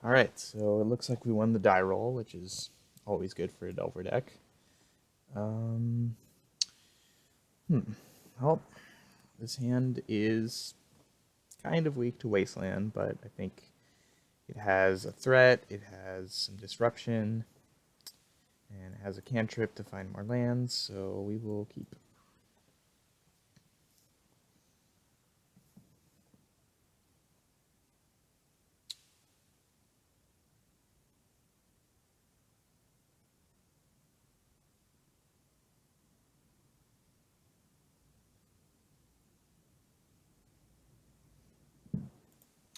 Alright, so it looks like we won the die roll, which is always good for a Delver deck. Um, hmm. Well, this hand is kind of weak to Wasteland, but I think it has a threat, it has some disruption, and it has a cantrip to find more lands, so we will keep.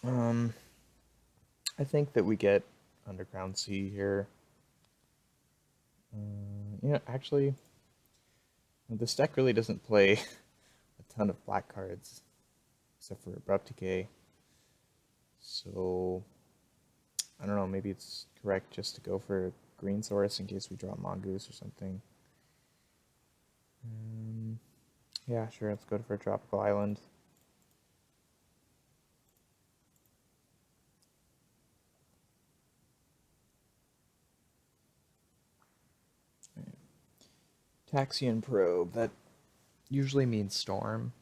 Um, I think that we get Underground Sea here. Actually, this deck really doesn't play a ton of black cards, except for Abrupt Decay. So, I don't know, maybe it's correct just to go for green source in case we draw Mongoose or something. Yeah, sure, let's go for a Tropical Island. Taxian Probe, that usually means Storm.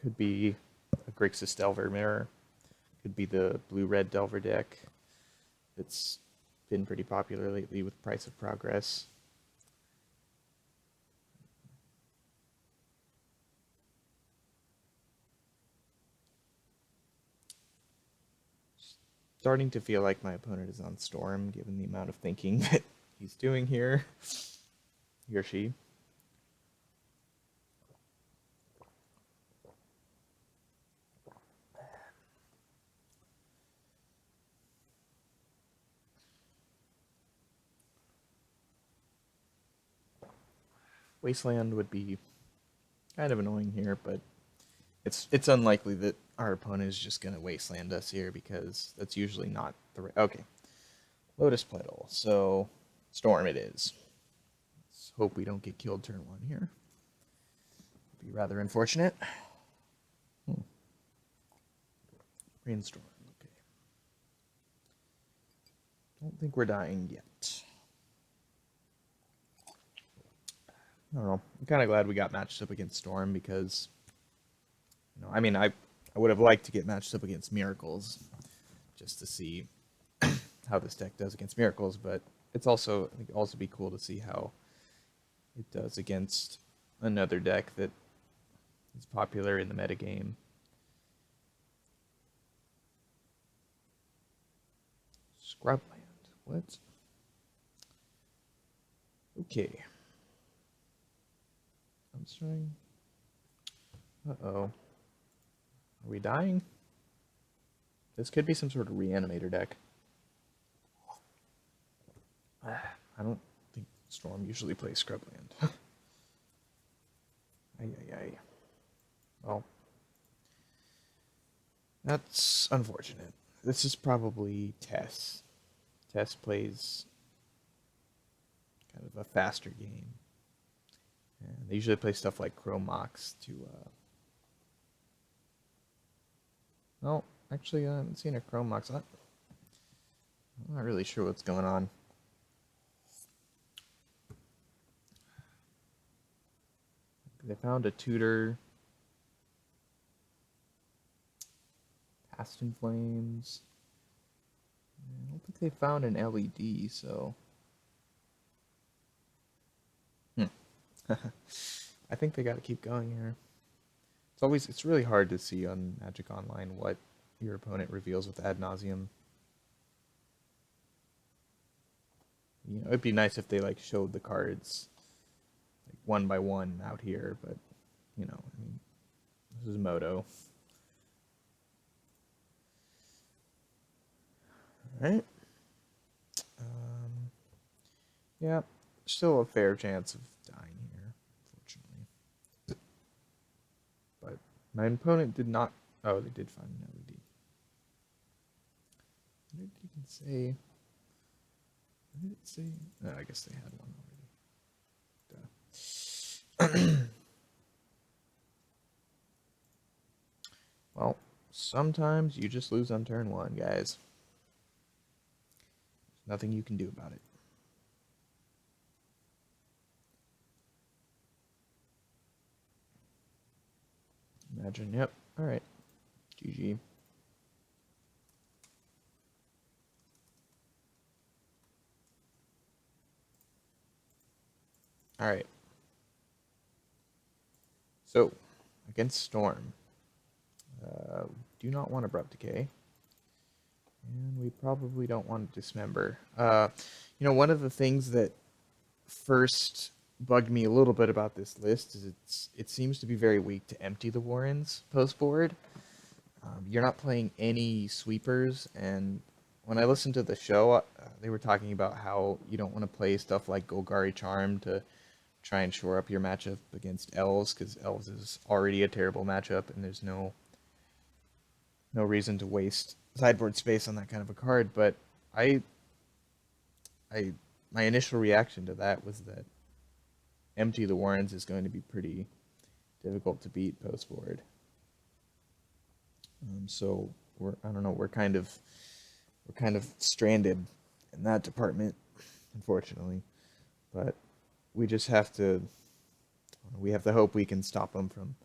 Could be a Grixis Delver Mirror. Could be the blue-red Delver deck. It's been pretty popular lately with Price of Progress. Starting to feel like my opponent is on Storm, given the amount of thinking that he's doing here. He or she. Wasteland would be kind of annoying here, but it's unlikely that our opponent is just gonna wasteland us here because that's usually not the right. Okay, Lotus Petal. So Storm it is. Let's hope we don't get killed turn one here. Be rather unfortunate. Rainstorm. Okay. Don't think we're dying yet. I don't know. I'm kind of glad we got matched up against Storm because, I would have liked to get matched up against Miracles just to see how this deck does against Miracles, but I think it'd also be cool to see how it does against another deck that is popular in the metagame. Scrubland. What? Okay. I'm starting. Uh-oh. Are we dying? This could be some sort of reanimator deck. I don't think Storm usually plays Scrubland. Ay, ay, ay. Well, that's unfortunate. This is probably Tess. Tess plays kind of a faster game. And they usually play stuff like Chrome Mox to. Oh, actually, I haven't seen a Chrome Mox. I'm not really sure what's going on. They found a tutor. Past in Flames. I don't think they found an LED, so. I think they got to keep going here. It's really hard to see on Magic Online what your opponent reveals with Ad Nauseam. It'd be nice if they like showed the cards like one by one out here, but this is Moto. All right. Yeah, still a fair chance of dying here, unfortunately. But my opponent did not. Oh, they did find an LED. What did it even say? What did it say? Oh, I guess they had one already. Well, sometimes you just lose on turn one, guys. Nothing you can do about it. Imagine, yep. Alright. GG. Alright. So, against Storm. Do not want Abrupt Decay. And we probably don't want to Dismember. One of the things that first bugged me a little bit about this list is it seems to be very weak to empty the Warrens post board. You're not playing any sweepers, and when I listened to the show, they were talking about how you don't want to play stuff like Golgari Charm to try and shore up your matchup against Elves, because Elves is already a terrible matchup, and there's no reason to waste sideboard space on that kind of a card. But I my initial reaction to that was that Empty the Warrens is going to be pretty difficult to beat post board. So we're kind of stranded in that department, unfortunately. But we just have to hope we can stop them from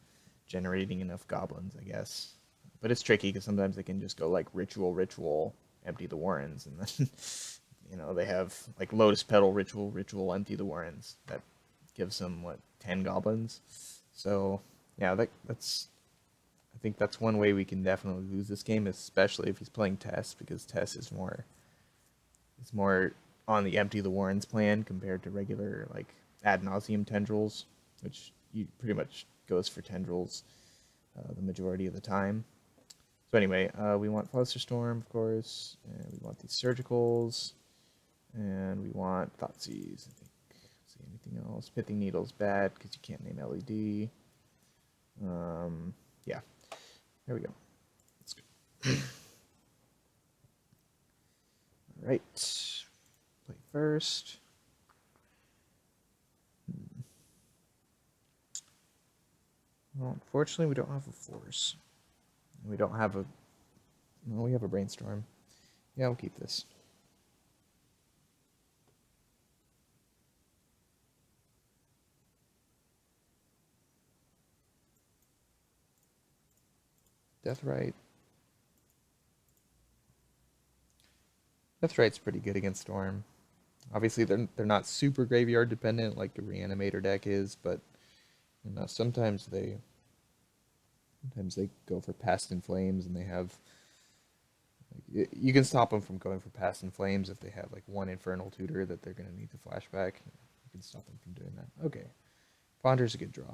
generating enough goblins, I guess. But it's tricky because sometimes they can just go like ritual, empty the Warrens, and then they have like Lotus Petal, ritual, empty the Warrens. That gives them 10 goblins. So yeah, that's I think that's one way we can definitely lose this game, especially if he's playing Tess, because Tess is more on the empty the Warrens plan compared to regular ad nauseum tendrils, which pretty much goes for tendrils the majority of the time. So anyway, we want Flusterstorm, of course, and we want these surgicals, and we want Thoughtseize, I think. See anything else? Pithing Needle's bad because you can't name LED. Yeah, there we go. That's good. All right, play first. Well, unfortunately, we don't have a force. We don't have a... No, we have a brainstorm. Yeah, we'll keep this. Deathrite. Deathrite's pretty good against Storm. Obviously, they're not super graveyard dependent like the Reanimator deck is, but sometimes they go for Past in Flames, and they have you can stop them from going for Past in Flames if they have one Infernal Tutor that they're going to need to flashback. You can stop them from doing that. Okay, Ponder's a good draw,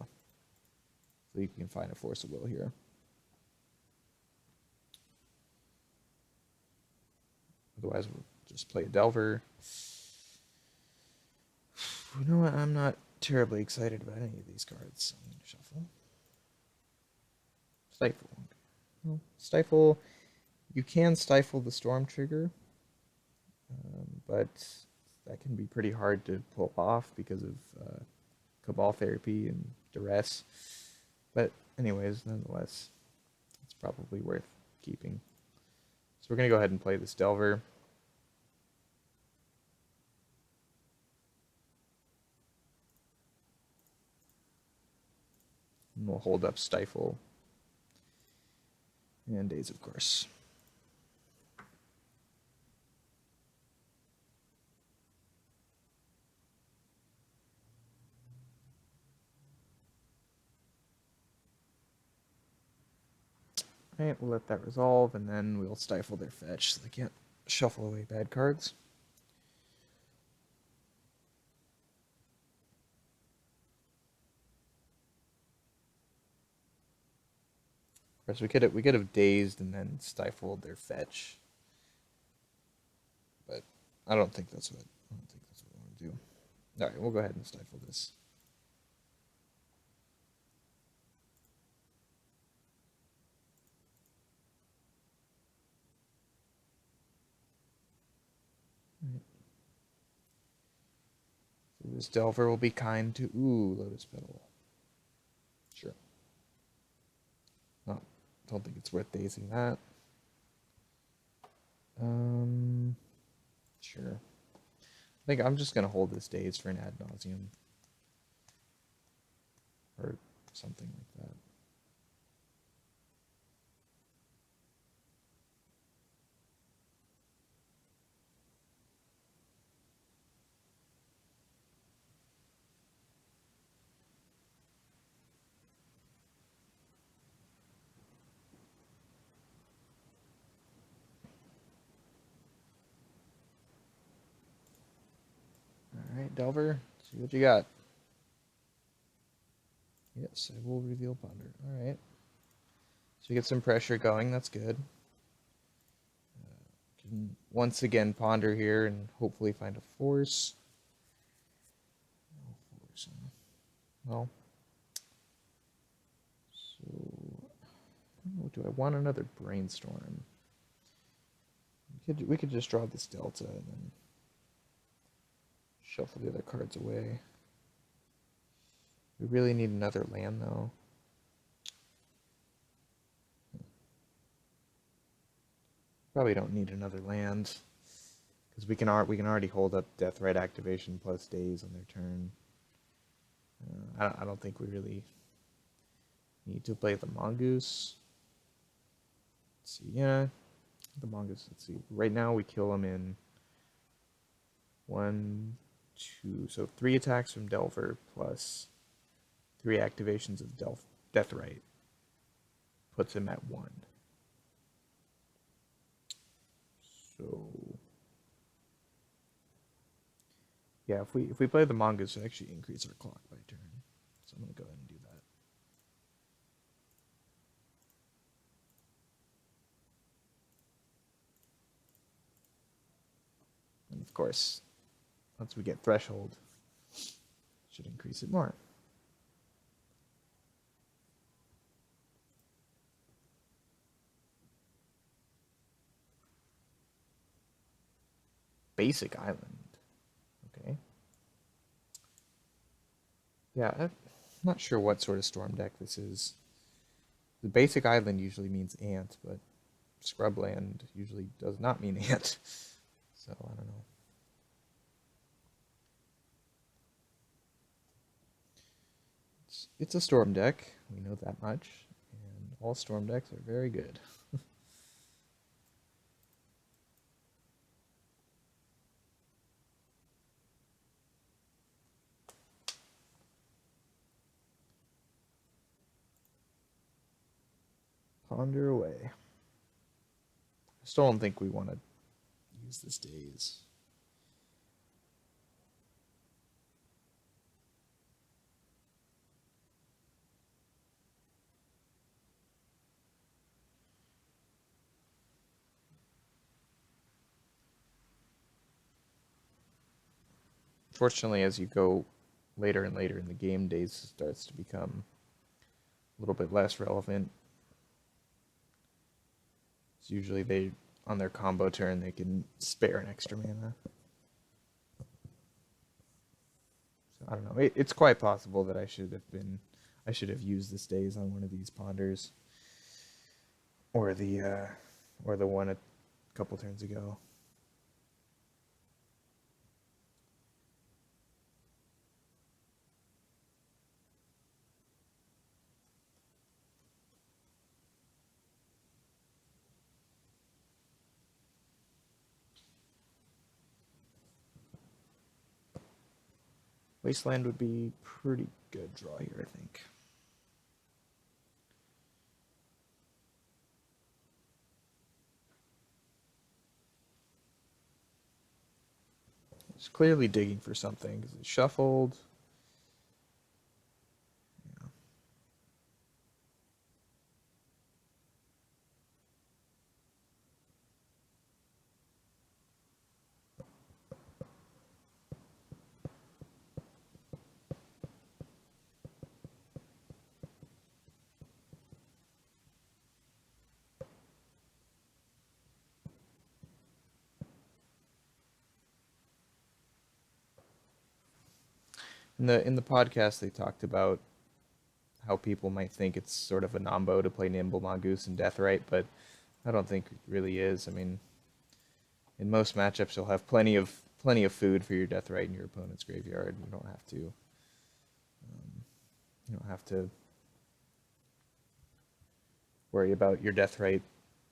so you can find a Force of Will here. Otherwise, we'll just play a Delver. You know what? I'm not terribly excited about any of these cards. I'm going to shuffle. Stifle. Well, Stifle. You can stifle the Storm trigger, but that can be pretty hard to pull off because of Cabal Therapy and Duress. But anyways, nonetheless, it's probably worth keeping. So we're going to go ahead and play this Delver. And we'll hold up Stifle and Daze, of course. Alright, we'll let that resolve, and then we'll stifle their fetch so they can't shuffle away bad cards. Of course, we could have dazed and then stifled their fetch, but I don't think that's what we want to do. All right, we'll go ahead and stifle this. Right. So this Delver will be kind to Lotus Petal. Sure. No, don't think it's worth dazing that. Sure. I think I'm just gonna hold this daze for an ad nauseum or something like that. All right, Delver, see what you got. Yes, I will reveal Ponder. All right. So you get some pressure going. That's good. Can once again ponder here and hopefully find a force. No force. Huh? Well, so I don't know, do I want another brainstorm? We could just draw this delta and then shuffle the other cards away. We really need another land though. Probably don't need another land because we can already hold up Deathrite activation plus days on their turn. I don't think we really need to play the Mongoose. Let's see, yeah, the Mongoose. Let's see. Right now we kill him in 1, 2, so 3 attacks from Delver plus 3 activations of Deathrite puts him at 1. So yeah, if we play the Mongoose, it actually increase our clock by turn. So I'm gonna go ahead and do that. And of course, once we get Threshold, should increase it more. Basic Island. Okay. Yeah, I'm not sure what sort of storm deck this is. The basic island usually means ant, but scrubland usually does not mean ant. So I don't know. It's a storm deck, we know that much, and all storm decks are very good. Ponder away. I still don't think we want to use this daze. Fortunately, as you go later and later in the game, daze starts to become a little bit less relevant. It's usually on their combo turn, they can spare an extra mana. So I don't know. It's quite possible that I should have used this daze on one of these ponders, or the one a couple turns ago. Wasteland would be pretty good draw here, I think. It's clearly digging for something because it's shuffled. Yeah. In the podcast, they talked about how people might think it's sort of a nombo to play Nimble Mongoose and Deathrite, but I don't think it really is. I mean, in most matchups you'll have plenty of food for your Deathrite in your opponent's graveyard. You don't have to worry about your Deathrite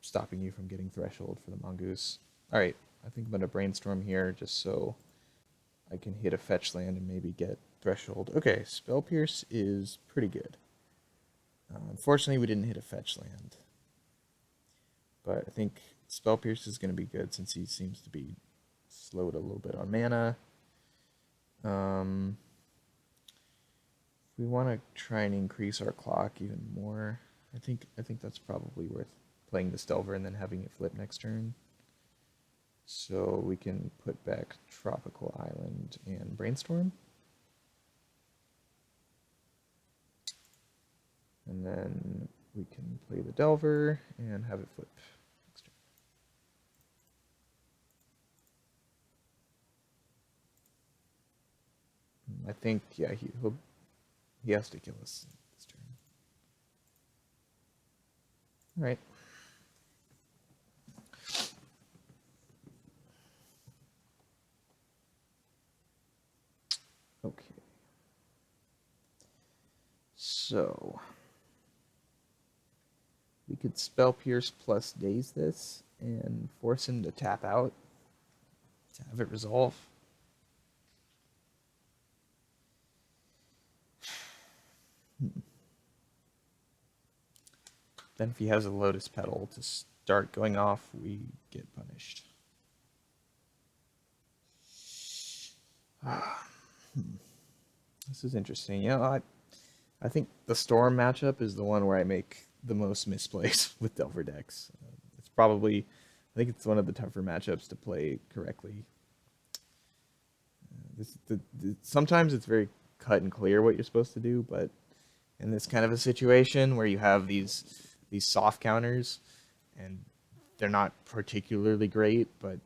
stopping you from getting Threshold for the Mongoose. All right, I think I'm gonna brainstorm here just so I can hit a fetch land and maybe get Threshold. Okay, Spell Pierce is pretty good. Unfortunately, we didn't hit a fetch land, but I think Spell Pierce is going to be good since he seems to be slowed a little bit on mana. We want to try and increase our clock even more. I think that's probably worth playing this Delver and then having it flip next turn. So we can put back Tropical Island and Brainstorm. And then we can play the Delver and have it flip next turn. I think, yeah, he has to kill us this turn. All right. Okay. So we could Spell Pierce plus Daze this and force him to tap out to have it resolve. Then if he has a Lotus Petal to start going off, we get punished. This is interesting. You know, I think the Storm matchup is the one where I make the most misplays with Delver decks. It's probably, I think it's one of the tougher matchups to play correctly. Sometimes it's very cut and clear what you're supposed to do, but in this kind of a situation where you have these soft counters and they're not particularly great, but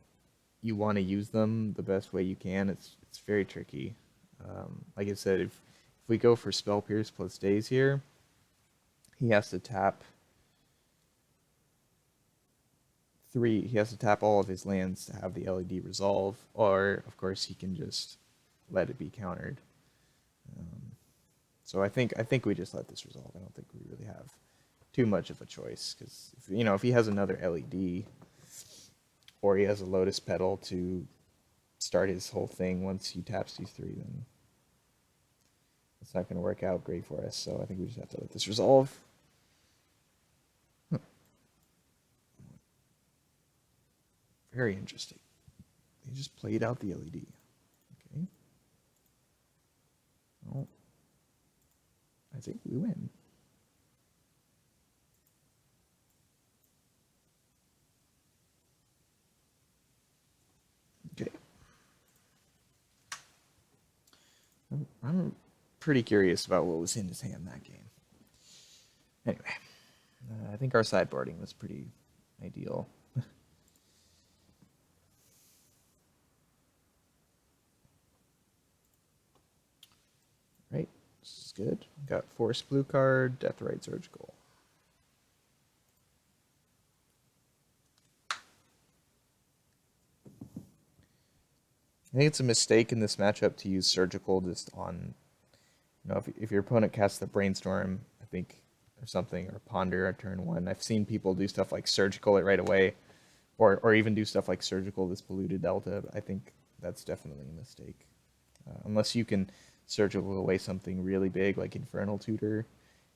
you want to use them the best way you can, it's very tricky. Like I said, if we go for Spell Pierce plus Daze here, he has to tap he has to tap all of his lands to have the LED resolve, or of course he can just let it be countered. So I think we just let this resolve. I don't think we really have too much of a choice because if he has another LED or he has a Lotus Petal to start his whole thing once he taps these three, then it's not going to work out great for us. So I think we just have to let this resolve. Very interesting. They just played out the LED. Okay. Well, I think we win. Okay. I'm pretty curious about what was in his hand that game. Anyway, I think our sideboarding was pretty ideal. Right, this is good. Got Force Blue card, Deathrite Surgical. I think it's a mistake in this matchup to use Surgical just on, if your opponent casts the Brainstorm, I think, or something, or Ponder on turn one. I've seen people do stuff like Surgical it right away, or even do stuff like Surgical this Polluted Delta. I think that's definitely a mistake. Unless you can Surgical away something really big like Infernal Tutor,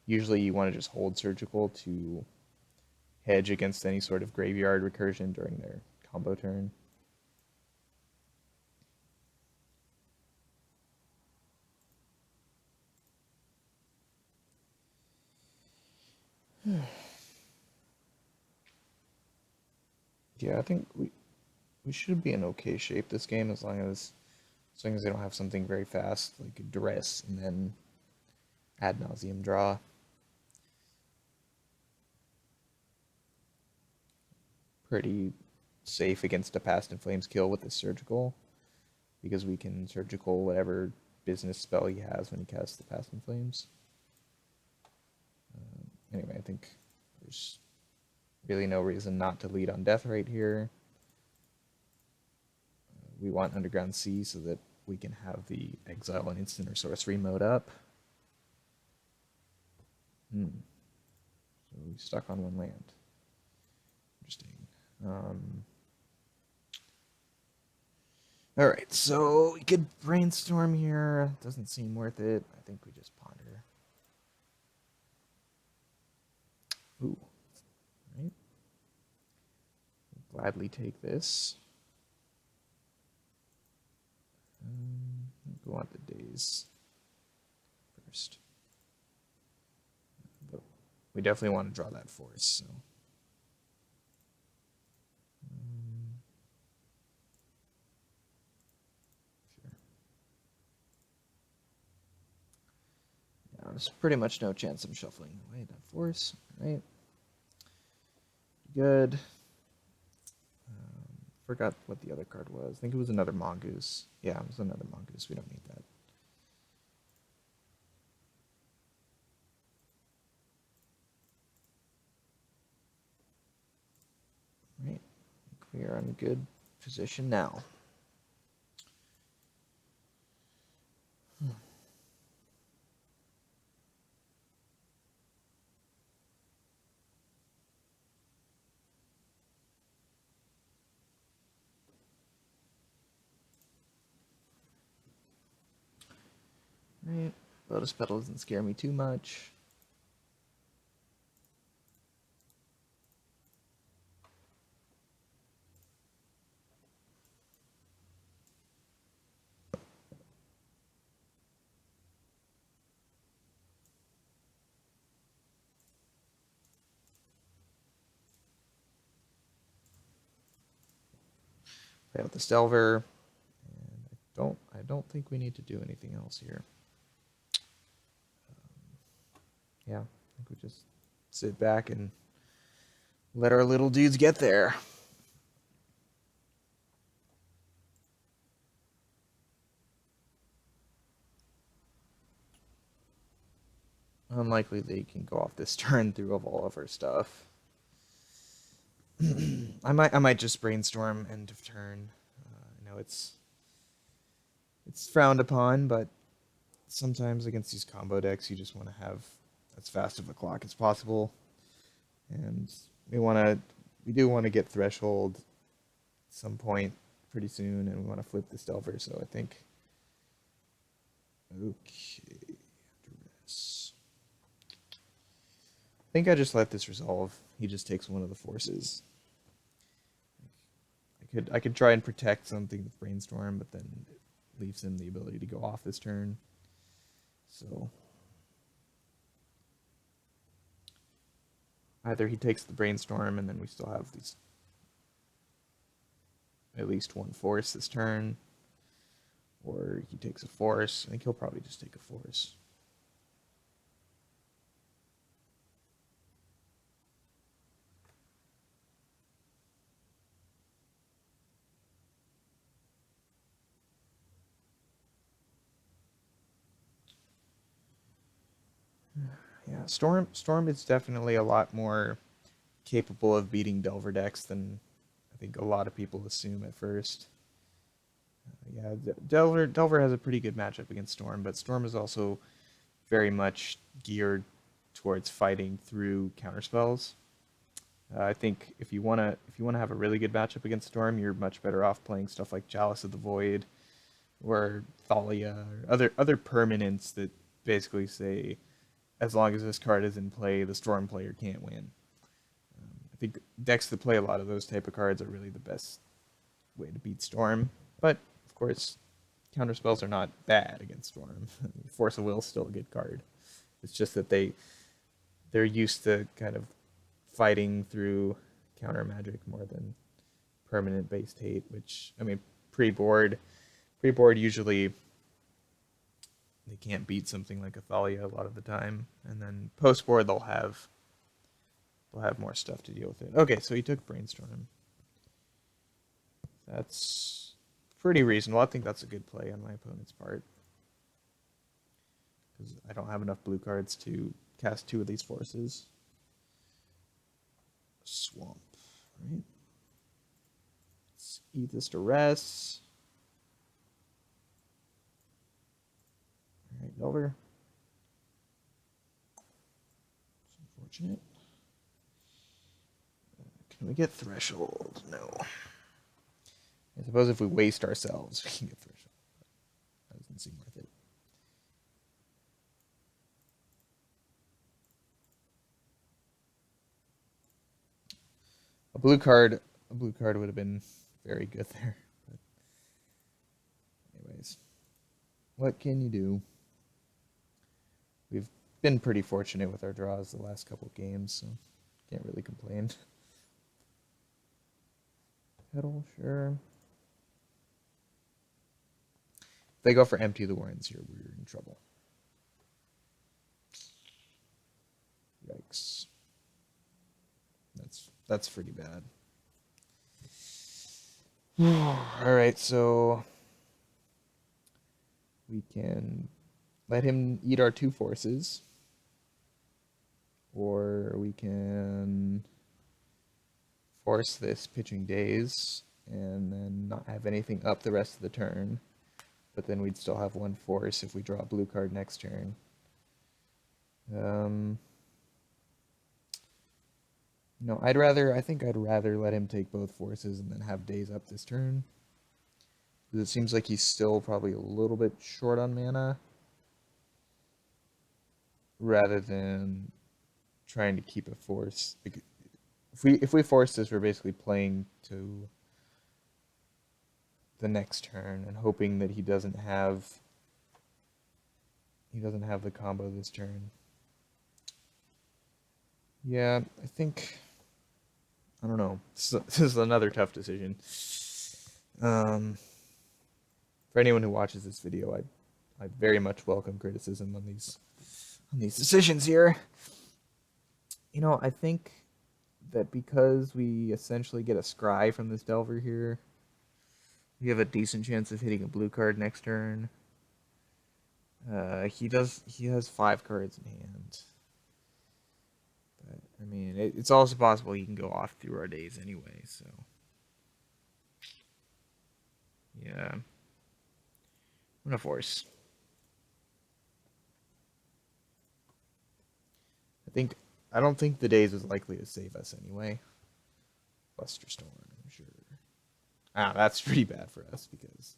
usually you want to just hold Surgical to hedge against any sort of graveyard recursion during their combo turn. Yeah, I think we should be in okay shape this game as long as they don't have something very fast like Duress and then Ad Nauseam draw. Pretty safe against a Past in Flames kill with the Surgical because we can Surgical whatever business spell he has when he casts the Past in Flames. Anyway, I think there's really no reason not to lead on Deathrite here. we want Underground Sea so that we can have the Exile and Instant or Sorcery mode up. So we stuck on one land. Interesting. All right, so we could brainstorm here. Doesn't seem worth it. I think we just ponder. Ooh, right. We'll gladly take this. We want the days first. But we definitely want to draw that force, so. There's pretty much no chance I'm shuffling away that force, right? Good. Forgot what the other card was. I think it was another Mongoose. Yeah, it was another Mongoose. We don't need that. Right. I think we are in a good position now. Right. Lotus Petal doesn't scare me too much. Play out the Delver. And I don't think we need to do anything else here. Yeah, I think we just sit back and let our little dudes get there. Unlikely they can go off this turn through all of our stuff. I might just brainstorm end of turn. I know it's frowned upon, but sometimes against these combo decks, you just want to have as fast of a clock as possible, and we do want to get Threshold at some point pretty soon, and we want to flip this Delver. So I think, okay, Duress. I think I just let this resolve. He just takes one of the forces. I could try and protect something with Brainstorm, but then it leaves him the ability to go off this turn. So either he takes the Brainstorm and then we still have these at least one force this turn, or he takes a force. I think he'll probably just take a force. Yeah, Storm is definitely a lot more capable of beating Delver decks than I think a lot of people assume at first. Yeah, Delver has a pretty good matchup against Storm, but Storm is also very much geared towards fighting through counterspells. I think if you wanna have a really good matchup against Storm, you're much better off playing stuff like Chalice of the Void or Thalia or other permanents that basically say, as long as this card is in play, the Storm player can't win. I think decks that play a lot of those type of cards are really the best way to beat Storm. But of course, counterspells are not bad against Storm. Force of Will is still a good card. It's just that they're used to kind of fighting through counter magic more than permanent based hate, which I mean pre-board usually they can't beat something like Athalia a lot of the time, and then post-board they'll have more stuff to deal with it. Okay, so he took Brainstorm. That's pretty reasonable. I think that's a good play on my opponent's part, because I don't have enough blue cards to cast two of these forces. Swamp, right? Let's eat this to rest. Delver. It's unfortunate. Can we get Threshold? No. I suppose if we waste ourselves, we can get Threshold. That doesn't seem worth it. A blue card would have been very good there. But anyways, what can you do? We've been pretty fortunate with our draws the last couple games, so can't really complain. Petal, sure. If they go for Empty the Warrens here, we're in trouble. Yikes. That's pretty bad. Alright, so we can let him eat our 2 forces. Or we can force this pitching Daze and then not have anything up the rest of the turn. But then we'd still have 1 force if we draw a blue card next turn. No, I think I'd rather let him take both forces and then have Daze up this turn. Because it seems like he's still probably a little bit short on mana. Rather than trying to keep a force. Like, if we force this, we're basically playing to the next turn and hoping that he doesn't have the combo this turn. Yeah, I don't know. This is another tough decision. For anyone who watches this video, I very much welcome criticism on these decisions here. You know, I think that because we essentially get a scry from this Delver here, we have a decent chance of hitting a blue card next turn. He has 5 cards in hand. But, I mean, it's also possible he can go off through our Daze anyway, so. Yeah. I'm gonna force. I don't think the Daze is likely to save us anyway. Flusterstorm, sure. Ah, that's pretty bad for us because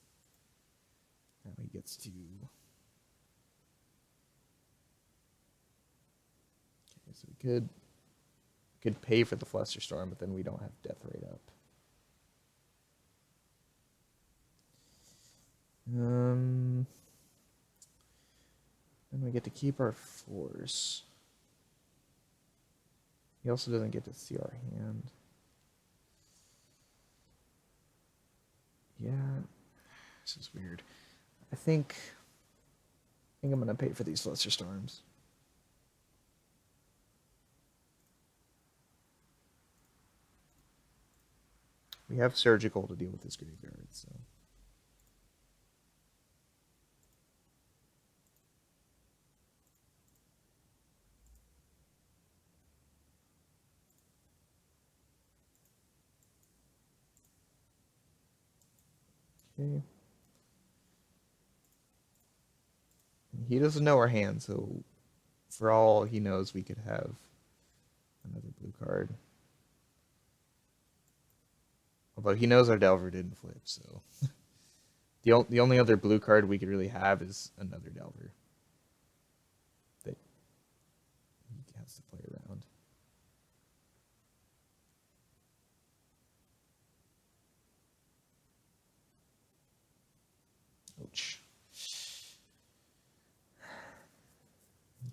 now he gets to. Okay, so we could pay for the Flusterstorm, but then we don't have Death Rate up. Then we get to keep our force. He also doesn't get to see our hand. Yeah, this is weird. I think I'm gonna pay for these Flusterstorms. We have Surgical to deal with this graveyard, so. Okay. He doesn't know our hand, so for all he knows, we could have another blue card. Although he knows our Delver didn't flip, so the only other blue card we could really have is another Delver that he has to play around. Ouch.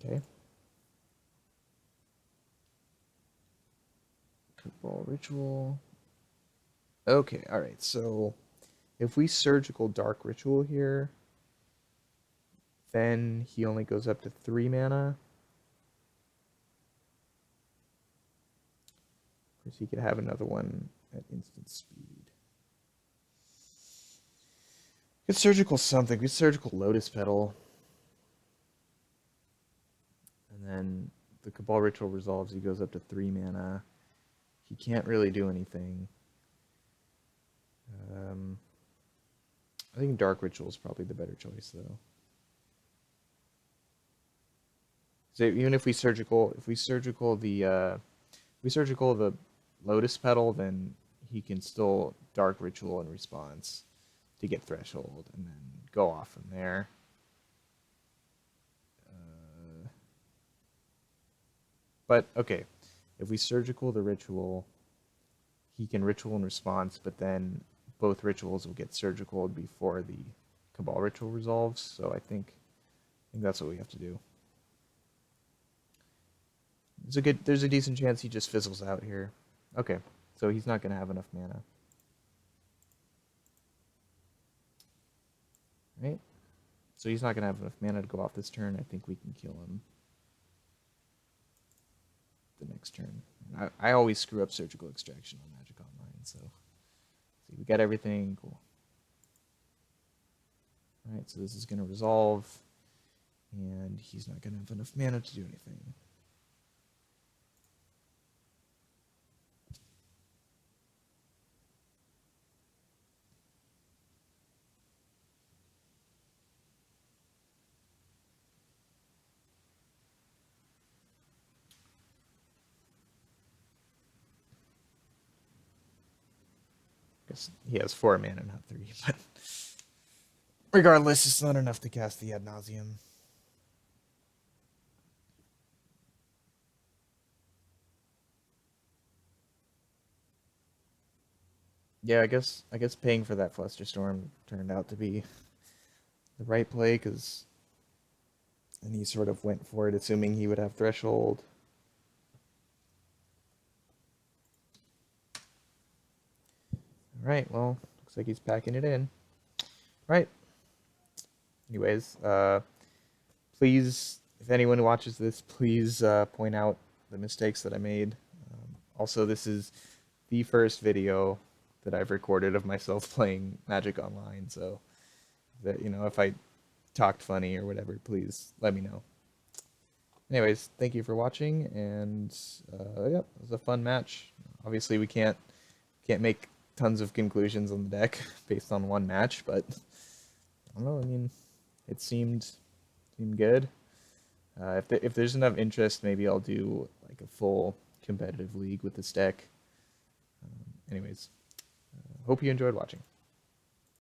Okay. Cabal Ritual. Okay, alright, so if we Surgical Dark Ritual here, then he only goes up to 3 mana. Of course, he could have another one at instant speed. We could Surgical something. We could Surgical Lotus Petal. And then the Cabal Ritual resolves, he goes up to 3 mana. He can't really do anything. I think Dark Ritual is probably the better choice, though. So even if we surgical the Lotus Petal, then he can still Dark Ritual in response to get Threshold, and then go off from there. But okay, if we surgical the ritual, he can ritual in response, but then both rituals will get surgical before the Cabal ritual resolves. So I think that's what we have to do. There's a decent chance he just fizzles out here. Okay, so he's not gonna have enough mana. Right? So he's not gonna have enough mana to go off this turn. I think we can kill him the next turn. I always screw up Surgical Extraction on Magic Online, so see, we got everything. Cool. Alright, so this is gonna resolve, and he's not gonna have enough mana to do anything. Guess he has 4 mana, not 3, but regardless, it's not enough to cast the Ad Nauseam. Yeah, I guess paying for that Flusterstorm turned out to be the right play, and he sort of went for it, assuming he would have Threshold. All right, well, looks like he's packing it in. All right. Anyways, please, if anyone watches this, please point out the mistakes that I made. Also, this is the first video that I've recorded of myself playing Magic Online, so that, you know, if I talked funny or whatever, please let me know. Anyways, thank you for watching, and yeah, it was a fun match. Obviously, we can't make tons of conclusions on the deck based on one match, but I don't know. I mean, it seemed good. If there's enough interest, maybe I'll do like a full competitive league with this deck. Anyways, hope you enjoyed watching.